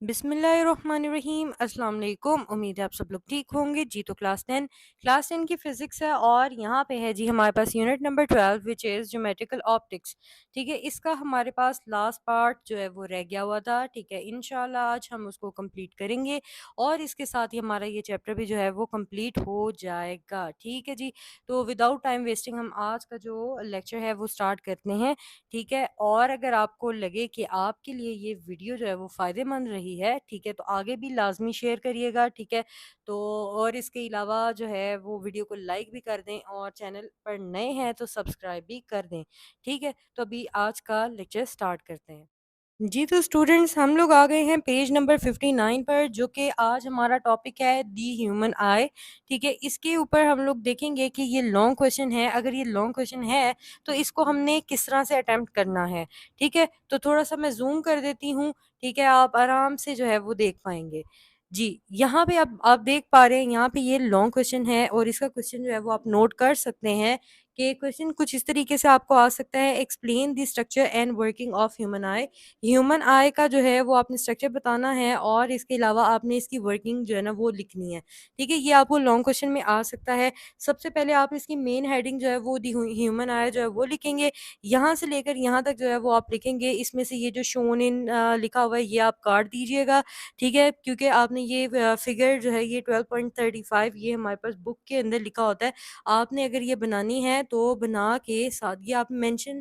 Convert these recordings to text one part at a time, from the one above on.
बिस्मिल्लाहिर्रहमानिर्रहीम अस्सलाम वालेकुम। उम्मीद है आप सब लोग ठीक होंगे जी। तो क्लास टेन की फ़िज़िक्स है और यहाँ पे है जी हमारे पास unit number 12 which is geometrical optics. ठीक है, इसका हमारे पास लास्ट पार्ट जो है वो रह गया हुआ था। ठीक है, इंशाल्लाह आज हम उसको कंप्लीट करेंगे और इसके साथ ही हमारा ये चैप्टर भी जो है वो कंप्लीट हो जाएगा। ठीक है जी, तो विदाउट टाइम वेस्टिंग हम आज का जो लेक्चर है वो स्टार्ट करते हैं। ठीक है, और अगर आपको लगे कि आपके लिए ये वीडियो जो है वो फ़ायदेमंद रही है, ठीक है, तो आगे भी लाज़मी शेयर करिएगा। ठीक है, तो और इसके अलावा जो है वो वीडियो को लाइक भी कर दें और चैनल पर नए हैं तो सब्सक्राइब भी कर दें। ठीक है, तो अभी आज का लेक्चर स्टार्ट करते हैं। जी, तो स्टूडेंट्स हम लोग आ गए हैं पेज नंबर 59 पर, जो कि आज हमारा टॉपिक है दी ह्यूमन आई। ठीक है, इसके ऊपर हम लोग देखेंगे कि ये लॉन्ग क्वेश्चन है। अगर ये लॉन्ग क्वेश्चन है तो इसको हमने किस तरह से अटेम्प्ट करना है। ठीक है, तो थोड़ा-सा मैं ज़ूम कर देती हूँ। ठीक है, आप आराम से जो है वो देख पाएँगे। जी, यहाँ पे आप देख पा रहे हैं, यहाँ पे ये लॉन्ग क्वेश्चन है और इसका क्वेश्चन जो है वो आप नोट कर सकते हैं कि क्वेश्चन कुछ इस तरीके से आपको आ सकता है। Explain the structure and working of human I. Human आई का जो है वो आपने स्ट्रक्चर बताना है और इसके अलावा आपने इसकी वर्किंग जो है ना वो लिखनी है। ठीक है, ये आपको लॉन्ग क्वेश्चन में आ सकता है। सबसे पहले आप इसकी मेन हेडिंग जो है वो दी ह्यूमन आई जो है वो लिखेंगे। यहाँ से लेकर यहाँ तक जो है वो आप लिखेंगे। इसमें से ये जो शोन इन लिखा हुआ है ये आप काट दीजिएगा। ठीक है, क्योंकि आपने ये फिगर जो है ये 12.35 ये हमारे पास बुक के अंदर लिखा होता है। आपने अगर ये बनानी है तो बना के साथ ये आप मेंशन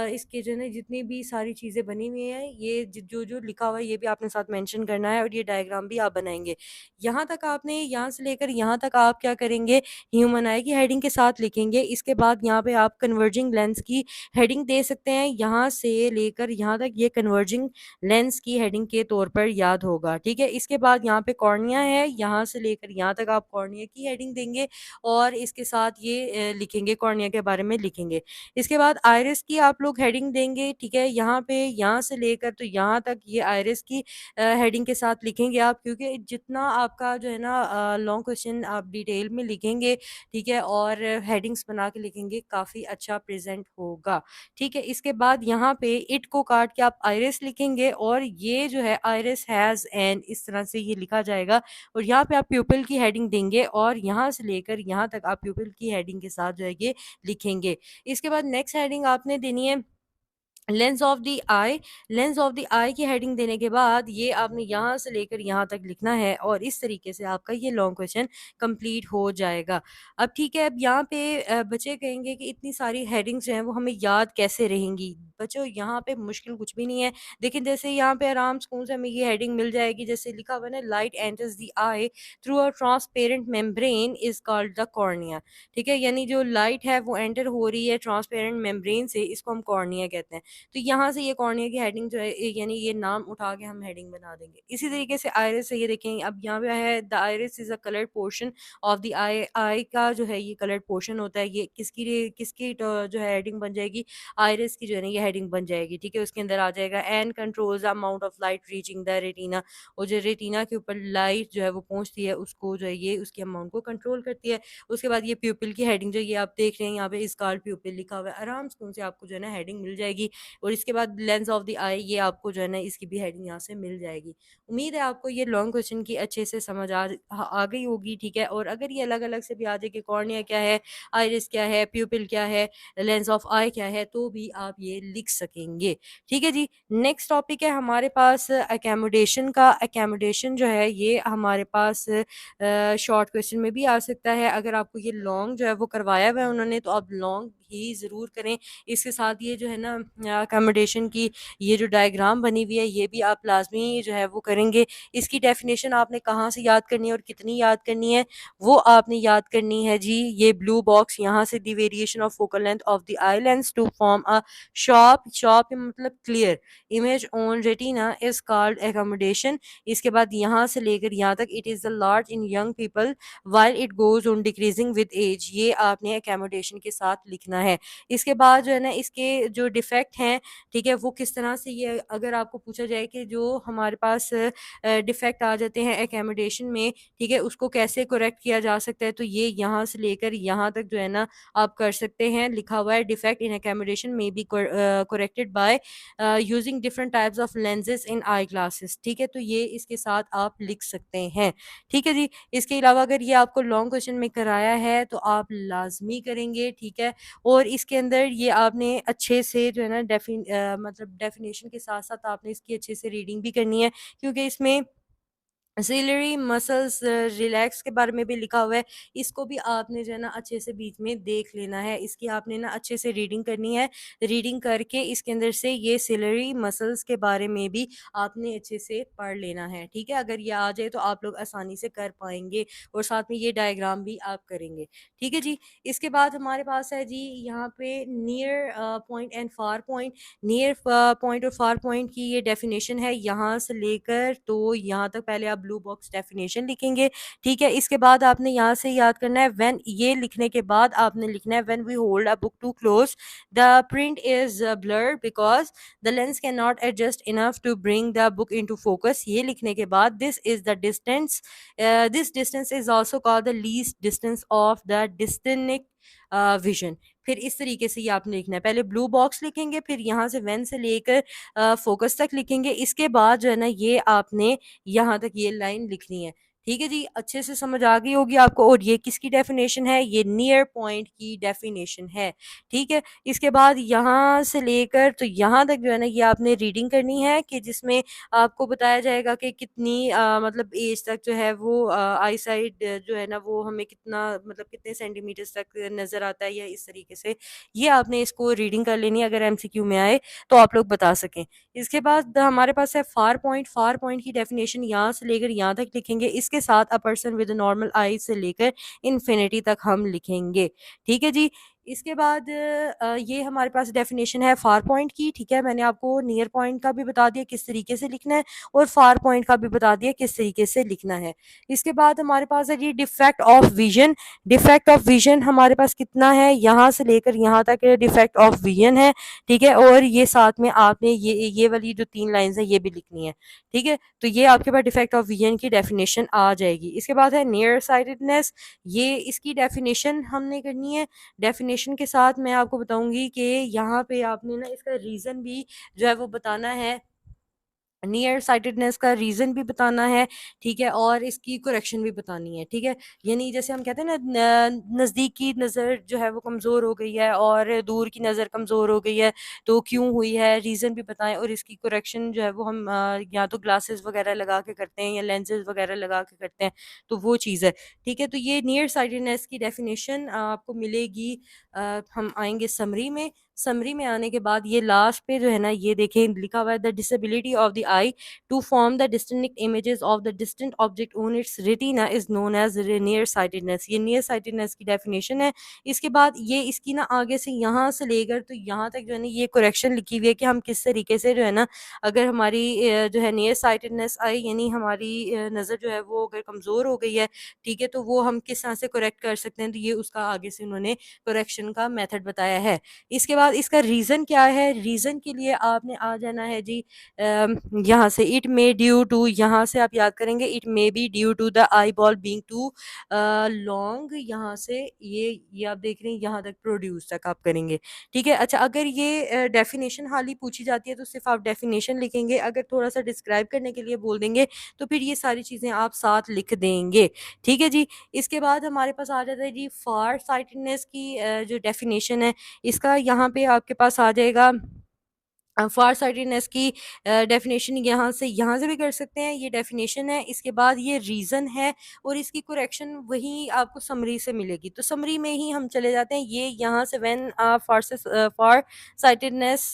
इसके जो है ना जितनी भी सारी चीज़ें बनी हुई हैं ये जो लिखा हुआ है ये भी आपने साथ मेंशन करना है और ये डायग्राम भी आप बनाएंगे। यहाँ तक आपने यहाँ से लेकर यहाँ तक आप क्या करेंगे, ह्यूमन आई की हेडिंग के साथ लिखेंगे। इसके बाद यहाँ पे आप कन्वर्जिंग लेंस की हेडिंग दे सकते हैं। यहाँ से लेकर यहाँ तक ये कन्वर्जिंग लेंस की हेडिंग के तौर पर याद होगा। ठीक है, इसके बाद यहाँ पे कॉर्निया है, यहाँ से लेकर यहाँ तक आप कॉर्निया की हेडिंग देंगे और इसके साथ ये लिखेंगे, कॉर्निया के बारे में लिखेंगे। इसके बाद आइरिस की आप लोग हेडिंग देंगे। ठीक है, यहाँ पे यहाँ से लेकर तो यहाँ तक ये आइरिस की हेडिंग के साथ लिखेंगे आप, क्योंकि जितना आपका जो है ना लॉन्ग क्वेश्चन आप डिटेल में लिखेंगे, ठीक है, और हेडिंग्स बना के लिखेंगे, काफ़ी अच्छा प्रेजेंट होगा। ठीक है, इसके बाद यहाँ पे इट को काट के आप आइरिस लिखेंगे और ये जो है आइरिस हैज़ एन इस तरह से ये लिखा जाएगा और यहाँ पे आप प्यूपिल की हेडिंग देंगे और यहाँ से लेकर यहाँ तक आप प्यूपिल की हेडिंग के साथ जो है ये लिखेंगे। इसके बाद नेक्स्ट हेडिंग आपने देनी है lens of the eye. Lens of the eye की हेडिंग देने के बाद ये आपने यहाँ से लेकर यहाँ तक लिखना है और इस तरीके से आपका ये लॉन्ग क्वेश्चन कंप्लीट हो जाएगा। अब ठीक है, अब यहाँ पे बच्चे कहेंगे कि इतनी सारी हेडिंग्स जो हैं वो हमें याद कैसे रहेंगी। बच्चों यहाँ पे मुश्किल कुछ भी नहीं है। देखिए जैसे यहाँ पे आराम सुकून से हमें ये हेडिंग मिल जाएगी, जैसे लिखा हुआ है ना, light enters the I through a transparent membrane is called the cornea. ठीक है, यानी जो लाइट है वो एंटर हो रही है ट्रांसपेरेंट मेम्ब्रेन से, इसको हम कॉर्निया कहते हैं। तो यहाँ से ये कॉर्निया की हेडिंग जो है यानी ये नाम उठा के हम हेडिंग बना देंगे। इसी तरीके से आइरिस से ये देखेंगे, अब यहाँ पे है the iris is a coloured portion of the eye. Eye का जो है ये कलर्ड पोर्शन होता है। ये किसकी जो है हेडिंग बन जाएगी, आइरिस की जो है ना ये हेडिंग बन जाएगी। ठीक है, उसके अंदर आ जाएगा and controls the amount of light reaching the retina. और जो रेटिना के ऊपर लाइट जो है वो पहुंचती है उसको जो है ये उसके अमाउंट को कंट्रोल करती है। उसके बाद ये प्यूपिल की हेडिंग जो ये आप देख रहे हैं यहाँ पे इस कॉल्ड प्यूपिल लिखा हुआ है, आराम से आपको जो है ना हेडिंग मिल जाएगी। और इसके बाद लेंस ऑफ द आई ये आपको जो है ना इसकी भी हेडिंग यहाँ से मिल जाएगी। उम्मीद है आपको ये लॉन्ग क्वेश्चन की अच्छे से समझ आ गई होगी। ठीक है, और अगर ये अलग अलग से भी आ जाए कि कॉर्निया क्या है, आइरिस क्या है, प्यूपिल क्या है, लेंस ऑफ आई क्या है, तो भी आप ये लिख सकेंगे। ठीक है जी, नेक्स्ट टॉपिक है हमारे पास अकोमोडेशन का। अकोमोडेशन जो है ये हमारे पास शॉर्ट क्वेश्चन में भी आ सकता है। अगर आपको ये लॉन्ग जो है वो करवाया हुआ है उन्होंने तो आप लॉन्ग ही ज़रूर करें। इसके साथ ये जो है ना अकोमोडेशन की ये जो डायग्राम बनी हुई है ये भी आप लाजमी जो है वो करेंगे। इसकी डेफिनेशन आपने कहाँ से याद करनी है और कितनी याद करनी है वो आपने याद करनी है जी। ये ब्लू बॉक्स यहाँ से the variation of focal length of the eye lens to form a sharp मतलब clear image on retina is called accommodation. इसके बाद यहाँ से लेकर यहाँ तक it is the large in young people while it goes on decreasing with age, ये आपने एकोमोडेशन के साथ लिखना है। इसके बाद जो है ना इसके जो डिफेक्ट हैं, ठीक है, वो किस तरह से, ये अगर आपको पूछा जाए कि जो हमारे पास डिफेक्ट आ जाते हैं एकोमोडेशन में, ठीक है, उसको कैसे करेक्ट किया जा सकता है, तो ये यहाँ से लेकर यहाँ तक जो है ना आप कर सकते हैं। लिखा हुआ है डिफेक्ट इन एकोमोडेशन में be corrected by using different types of lenses in eye glasses, ठीक है, तो ये इसके साथ आप लिख सकते हैं। ठीक है जी। इसके अलावा अगर ये आपको लॉन्ग क्वेश्चन में कराया है तो आप लाजमी करेंगे, ठीक है, और इसके अंदर ये आपने अच्छे से जो है ना मतलब डेफिनेशन के साथ साथ आपने इसकी अच्छे से रीडिंग भी करनी है, क्योंकि इसमें सिलरी मसल्स रिलैक्स के बारे में भी लिखा हुआ है। इसको भी आपने जो है ना अच्छे से बीच में देख लेना है। इसकी आपने ना अच्छे से रीडिंग करनी है। रीडिंग करके इसके अंदर से ये सिलरी मसल्स के बारे में भी आपने अच्छे से पढ़ लेना है, ठीक है। अगर ये आ जाए तो आप लोग आसानी से कर पाएंगे, और साथ में ये डायग्राम भी आप करेंगे, ठीक है जी। इसके बाद हमारे पास है जी यहाँ पे near point and far point. Near point और फार पॉइंट की ये डेफिनेशन है, यहाँ से लेकर तो यहाँ तक पहले आप ब्लू बॉक्स डेफिनेशन लिखेंगे, ठीक है। इसके बाद आपने यहाँ से याद करना है व्हेन, ये लिखने के बाद आपने लिखना है when we hold a book too close the print is blurred because the lens can not adjust enough to bring the book into focus. ये लिखने के बाद this distance is also called the least distance of the distant vision. फिर इस तरीके से ये आपने लिखना है, पहले ब्लू बॉक्स लिखेंगे, फिर यहाँ से व्हेन से लेकर फोकस तक लिखेंगे। इसके बाद जो है ना ये आपने यहाँ तक ये लाइन लिखनी है, ठीक है जी। अच्छे से समझ आ गई होगी आपको। और ये किसकी डेफिनेशन है? ये नियर पॉइंट की डेफिनेशन है, ठीक है। इसके बाद यहाँ से लेकर तो यहाँ तक जो है ना ये आपने रीडिंग करनी है, कि जिसमें आपको बताया जाएगा कि कितनी मतलब एज तक जो है वो आई साइड जो है ना वो हमें कितना, मतलब कितने सेंटीमीटर्स तक नज़र आता है, या इस तरीके से ये आपने इसको रीडिंग कर लेनी है, अगर एमसीक्यू में आए तो आप लोग बता सकें। इसके बाद हमारे पास है फार पॉइंट। फार पॉइंट की डेफिनेशन यहाँ से लेकर यहाँ तक लिखेंगे, इसके साथ अ पर्सन विद नॉर्मल आई से लेकर इन्फिनिटी तक हम लिखेंगे, ठीक है जी। इसके बाद ये हमारे पास डेफिनेशन है फार पॉइंट की, ठीक है। मैंने आपको नियर पॉइंट का भी बता दिया किस तरीके से लिखना है, और फार पॉइंट का भी बता दिया किस तरीके से लिखना है। इसके बाद हमारे पास है जी defect of vision. Defect of vision हमारे पास कितना है, यहाँ से लेकर यहाँ तक डिफेक्ट ऑफ विजन है, ठीक है। और ये साथ में आपने ये वाली जो 3 लाइन्स है ये भी लिखनी है, ठीक है। तो ये आपके पास डिफेक्ट ऑफ विजन की डेफिनेशन आ जाएगी। इसके बाद है नियर साइटेडनेस। ये इसकी डेफिनेशन हमने करनी है। डेफिनेशन के साथ मैं आपको बताऊंगी कि यहाँ पे आपने ना इसका रीज़न भी जो है वो बताना है, नियर साइटेडनेस का रीज़न भी बताना है, ठीक है, और इसकी करेक्शन भी बतानी है, ठीक है। यानी जैसे हम कहते हैं ना नज़दीक की नज़र जो है वो कमज़ोर हो गई है और दूर की नज़र कमज़ोर हो गई है, तो क्यों हुई है, रीज़न भी बताएं, और इसकी करेक्शन जो है वो हम या तो ग्लासेस वगैरह लगा के करते हैं या लेंसेज वगैरह लगा के करते हैं, तो वो चीज़ है, ठीक है। तो ये नियर साइटेडनेस की डेफिनेशन आपको मिलेगी। हम आएंगे समरी में। समरी में आने के बाद ये लास्ट पे जो है ना ये देखें लिखा हुआ है the disability of the eye to form the distinct images of the distant object on its retina is known as near sightedness. ये नियर साइटेडनेस की डेफिनेशन है। इसके बाद ये इसकी ना आगे से यहाँ से लेकर तो यहाँ तक जो है ना ये करेक्शन लिखी हुई है कि हम किस तरीके से जो है ना, अगर हमारी जो है नियर साइटेडनेस आई यानी हमारी नज़र जो है वो अगर कमज़ोर हो गई है, ठीक है, तो वो हम किस तरह से करेक्ट कर सकते हैं, तो ये उसका आगे से उन्होंने करेक्शन का मेथड बताया है। इसके बाद इसका रीज़न क्या है? रीज़न के लिए आपने आ जाना है जी यहाँ से इट मे ड्यू टू, यहाँ से आप याद करेंगे it may be due to the eyeball being too long. यहाँ से ये आप देख रहे हैं यहाँ तक प्रोड्यूस तक आप करेंगे, ठीक है। अच्छा, अगर ये डेफिनेशन हाल ही पूछी जाती है तो सिर्फ आप डेफिनेशन लिखेंगे, अगर थोड़ा सा डिस्क्राइब करने के लिए बोल देंगे तो फिर ये सारी चीज़ें आप साथ लिख देंगे, ठीक है जी। इसके बाद हमारे पास आ जाता है जी फार साइटेडनेस की जो डेफिनेशन है, इसका यहाँ पे आपके पास आ जाएगा फार साइटेडनेस की डेफिनेशन। यहाँ से भी कर सकते हैं, ये डेफिनेशन है। इसके बाद ये रीज़न है और इसकी करेक्शन वही आपको समरी से मिलेगी, तो समरी में ही हम चले जाते हैं। ये यहाँ से when far sightedness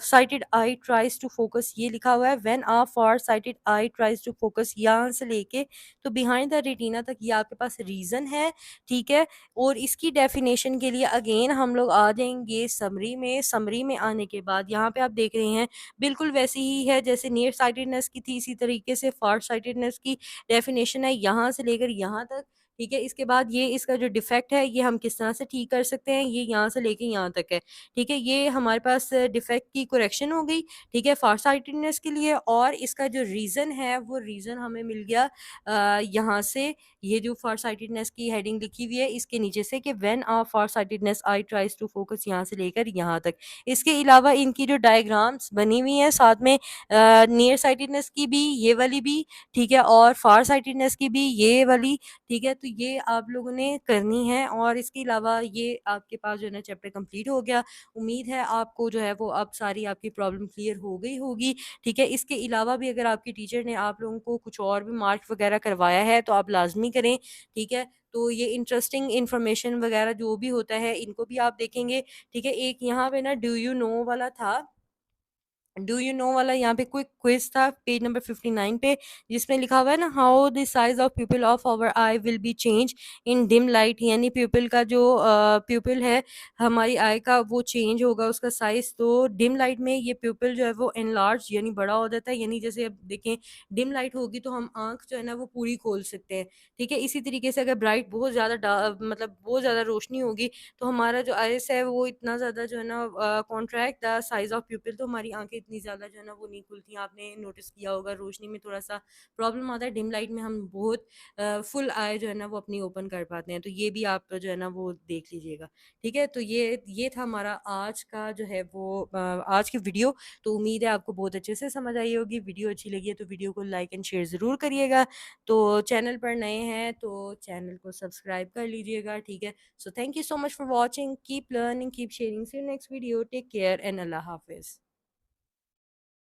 sighted eye tries to focus, ये लिखा हुआ है when far sighted eye tries to focus, यहाँ से लेके तो बिहाइंड द रेटिना तक ये आपके पास रीज़न है, ठीक है। और इसकी डेफिनेशन के लिए अगेन हम लोग आ जाएंगे समरी में। समरी में आने के बाद यहाँ पे आप देख रहे हैं बिल्कुल वैसी ही है जैसे नियर साइटेडनेस की थी, इसी तरीके से फार साइटेडनेस की डेफिनेशन है यहाँ से लेकर यहाँ तक, ठीक है। इसके बाद ये इसका जो डिफेक्ट है ये हम किस तरह से ठीक कर सकते हैं, ये यहाँ से लेके यहाँ तक है। ठीक है, ये हमारे पास डिफेक्ट की करेक्शन हो गई। ठीक है, फार साइटेडनेस के लिए। और इसका जो रीज़न है वो रीज़न हमें मिल गया यहाँ से, ये जो फार साइटेडनेस की हेडिंग लिखी हुई है इसके नीचे से, कि when a far sightedness eye tries to focus, यहाँ से लेकर यहाँ तक। इसके अलावा इनकी जो डायग्राम्स बनी हुई हैं साथ में नियर साइटेडनेस की भी, ये वाली भी, ठीक है, और फार साइटेडनेस की भी ये वाली। ठीक है, तो ये आप लोगों ने करनी है। और इसके अलावा ये आपके पास जो है ना चैप्टर कंप्लीट हो गया। उम्मीद है आपको जो है वो अब सारी आपकी प्रॉब्लम क्लियर हो गई होगी। ठीक है, इसके अलावा भी अगर आपकी टीचर ने आप लोगों को कुछ और भी मार्क वगैरह करवाया है तो आप लाजमी करें। ठीक है, तो ये इंटरेस्टिंग इन्फॉर्मेशन वगैरह जो भी होता है इनको भी आप देखेंगे। ठीक है, एक यहाँ पे ना डू यू नो वाला था, डू यू नो वाला यहाँ पे कोई क्विज था पेज नंबर 59 पे, जिसमें लिखा हुआ है ना, how the size of pupil of our eye will be change in dim light, यानी प्यूपिल का जो प्यूपिल है हमारी आई का वो चेंज होगा उसका साइज। तो डिम लाइट में ये प्यूपिल जो है वो एनलार्ज यानी बड़ा हो जाता है, यानी जैसे अब देखें डिम लाइट होगी तो हम आंख जो है ना वो पूरी खोल सकते हैं। ठीक है, इसी तरीके से अगर ब्राइट बहुत ज़्यादा मतलब बहुत ज़्यादा रोशनी होगी तो हमारा जो आइस है वो इतना ज़्यादा जो है ना कॉन्ट्रैक्ट द साइज ऑफ प्यूपिल, तो हमारी आंखें इतनी ज़्यादा जो है ना वो नहीं खुलती। आपने नोटिस किया होगा रोशनी में थोड़ा सा प्रॉब्लम आता है, डिम लाइट में हम बहुत फुल आई जो है ना वो अपनी ओपन कर पाते हैं। तो ये भी आप जो है ना वो देख लीजिएगा। ठीक है, तो ये था हमारा आज का जो है वो आज की वीडियो। तो उम्मीद है आपको बहुत अच्छे से समझ आई होगी। वीडियो अच्छी लगी है तो वीडियो को लाइक एंड शेयर ज़रूर करिएगा। तो चैनल पर नए हैं तो चैनल को सब्सक्राइब कर लीजिएगा। ठीक है, so thank you so much for watching. Keep learning, keep sharing. See you next video. Take care and Allah Hafiz.